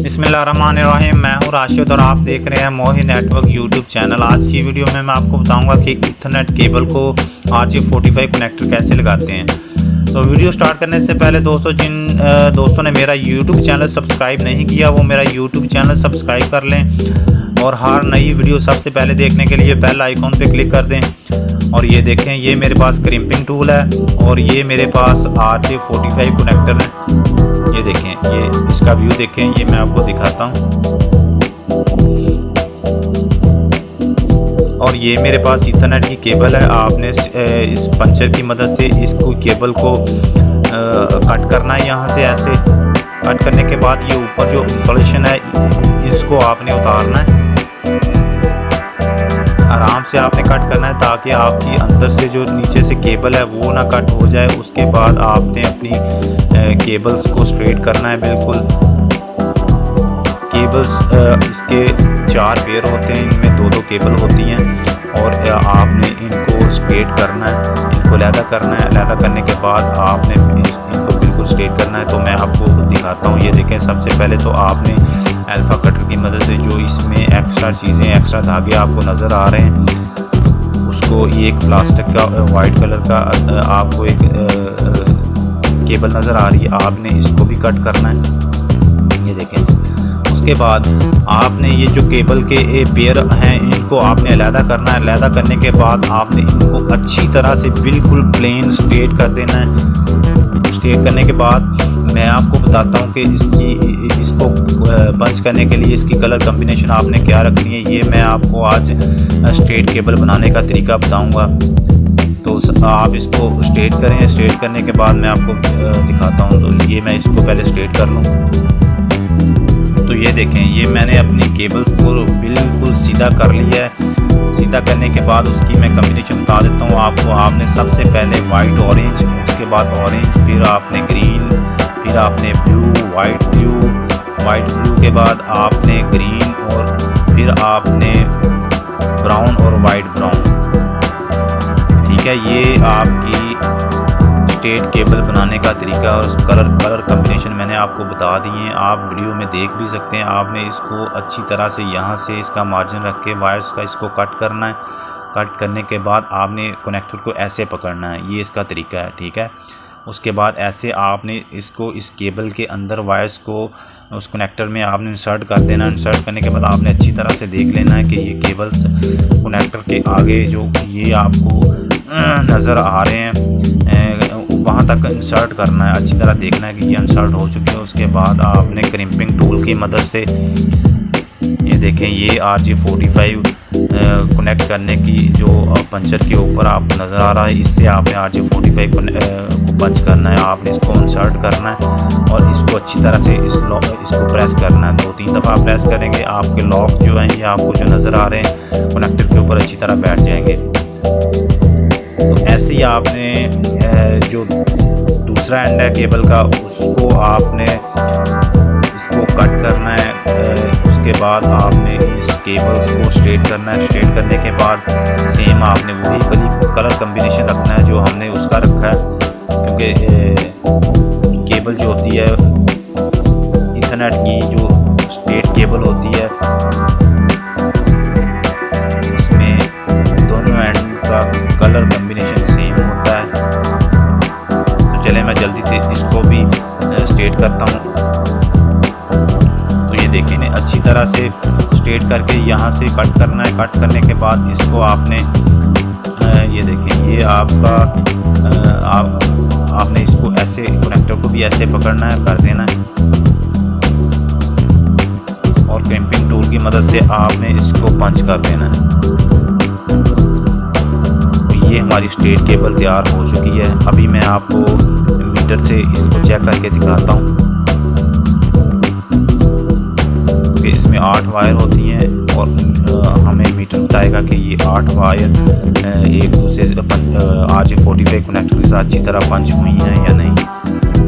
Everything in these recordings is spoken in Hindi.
बिस्मिल्लाहिर्रहमानिर्रहीम। मैं हूँ राशिद और आप देख रहे हैं मोहिद नेटवर्क यूट्यूब चैनल। आज की वीडियो में मैं आपको बताऊंगा कि ईथरनेट केबल को RJ45 कनेक्टर कैसे लगाते हैं। तो वीडियो स्टार्ट करने से पहले दोस्तों, जिन दोस्तों ने मेरा यूट्यूब चैनल सब्सक्राइब नहीं किया वो मेरा यूट्यूब चैनल सब्सक्राइब कर लें और हर नई वीडियो सबसे पहले देखने के लिए बेल आइकॉन पे क्लिक कर दें। और ये देखें, ये मेरे पास क्रिम्पिंग टूल है और ये मेरे पास RJ45 कनेक्टर है। ये देखें, ये इसका व्यू देखें, ये मैं आपको दिखाता हूँ। और ये मेरे पास ईथरनेट की केबल है। आपने इस पंचर की मदद से इसको केबल को कट करना है। यहाँ से ऐसे कट करने के बाद ये ऊपर जो इंसुलेशन है इसको आपने उतारना है। आराम से आपने कट करना है ताकि आपकी अंदर से जो नीचे से केबल है वो ना कट हो जाए। उसके बाद आपने अपनी केबल्स को स्ट्रेट करना है। बिल्कुल केबल्स इसके 4 पेयर होते हैं, इनमें 2-2 केबल होती हैं और आपने इनको स्ट्रेट करना है, इनको लैदा करना है। लैदा करने के बाद आपने इनको बिल्कुल स्ट्रेट करना है। तो मैं आपको दिखाता हूँ। ये देखें, सबसे पहले तो आपने अल्फा कटर की मदद से जो इसमें एक्स्ट्रा चीज़ें, एक्स्ट्रा धागे आपको नज़र आ रहे हैं, उसको ये एक प्लास्टिक का वाइट कलर का आपको एक केबल नज़र आ रही है, आपने इसको भी कट करना है। ये देखें, उसके बाद आपने ये जो केबल के पेयर हैं इनको आपने अलहदा करना है। अलहदा करने के बाद आपने इनको अच्छी तरह से बिल्कुल प्लेन स्ट्रेट कर देना है। स्ट्रेट करने के बाद मैं आपको बताता हूँ कि इसको पंच करने के लिए इसकी कलर कॉम्बिनेशन आपने क्या रखनी है। ये मैं आपको आज स्ट्रेट केबल बनाने का तरीका बताऊँगा। तो आप इसको स्ट्रेट करें। स्ट्रेट करने के बाद मैं आपको दिखाता हूँ। तो ये मैं इसको पहले स्ट्रेट कर लूँ। तो ये देखें, ये मैंने अपनी केबल्स को बिल्कुल सीधा कर लिया है। सीधा करने के बाद उसकी मैं कॉम्बिनेशन बता देता हूँ आपको। आपने सबसे पहले वाइट ऑरेंज, उसके बाद ऑरेंज, फिर आपने ग्रीन, फिर आपने ब्लू, वाइट ब्लू के बाद आपने ग्रीन और फिर आपने ब्राउन और वाइट ब्राउन। ठीक है, ये आपकी स्ट्रेट केबल बनाने का तरीका और कलर कॉम्बिनेशन मैंने आपको बता दिए हैं। आप वीडियो में देख भी सकते हैं। आपने इसको अच्छी तरह से यहाँ से इसका मार्जिन रख के वायर्स का इसको कट करना है। कट करने के बाद आपने कनेक्टर को ऐसे पकड़ना है, ये इसका तरीका है। ठीक है, उसके बाद ऐसे आपने इसको इस केबल के अंदर वायर्स को उस कनेक्टर में आपने इंसर्ट कर देना। इंसर्ट करने के बाद आपने अच्छी तरह से देख लेना है कि ये केबल्स कनेक्टर के आगे जो ये आपको नज़र आ रहे हैं वहाँ तक इंसर्ट करना है। अच्छी तरह देखना है कि ये इंसर्ट हो चुकी है। उसके बाद आपने क्रिम्पिंग टूल की मदद से ये देखें, ये RJ45 कनेक्ट करने की जो पंचर के ऊपर आपको नज़र आ रहा है, इससे आपने RJ45 को पंच करना है। आपने इसको इंसर्ट करना है और इसको अच्छी तरह से इसको प्रेस करना है। 2-3 दफ़ा प्रेस करेंगे, आपके लॉक जो हैं ये आपको जो नज़र आ रहे हैं कनेक्टर के ऊपर अच्छी तरह बैठ जाएंगे। तो ऐसे ही आपने जो दूसरा एंड है केबल का उसको आपने इसको कट करना है। उसके बाद आपने इस केबल्स को स्ट्रेट करना है। स्ट्रेट करने के बाद सेम आपने वही कलर कॉम्बिनेशन रखना है जो हमने उसका रखा है, क्योंकि केबल जो होती है ईथरनेट की जो स्ट्रेट केबल होती है उसमें दोनों एंड का कलर कॉम्बिनेशन सेम होता है। तो चले मैं जल्दी से इसको भी स्ट्रेट करता हूँ। तो ये देखें, अच्छी तरह से स्ट्रेट करके यहाँ से कट करना है। कट करने के बाद इसको आपने ये देखें, ये आपका आपने इसको ऐसे कनेक्टर को भी ऐसे पकड़ना है, कर देना है और क्रिम्पिंग टूल की मदद से आपने इसको पंच कर देना है। तो ये हमारी स्ट्रेट केबल तैयार हो चुकी है। अभी मैं आपको मीटर से इसको चेक करके दिखाता हूँ कि इसमें 8 वायर होती हैं और हमें मीटर बताएगा कि ये 8 वायर एक दूसरे से RJ45 कनेक्टर के साथ अच्छी तरह पंच हुई हैं या नहीं।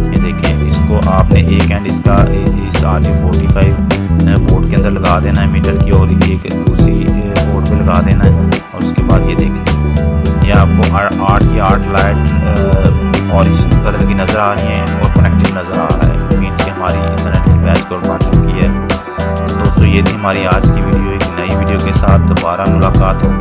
ये देखें, इसको आपने एक एंड इसका इस RJ45 बोर्ड के अंदर लगा देना है मीटर की और एक दूसरी बोर्ड पे लगा देना है। और उसके बाद ये देखें, ये आपको 8 की 8 लाइट ऑरेंज कलर की नज़र आ रही है और कनेक्टेड नज़र आ रहा है। मीन कि हमारी इंटरनेट की बैच बन चुकी है। ये थी हमारी आज की वीडियो। एक नई वीडियो के साथ दोबारा मुलाकात होगी।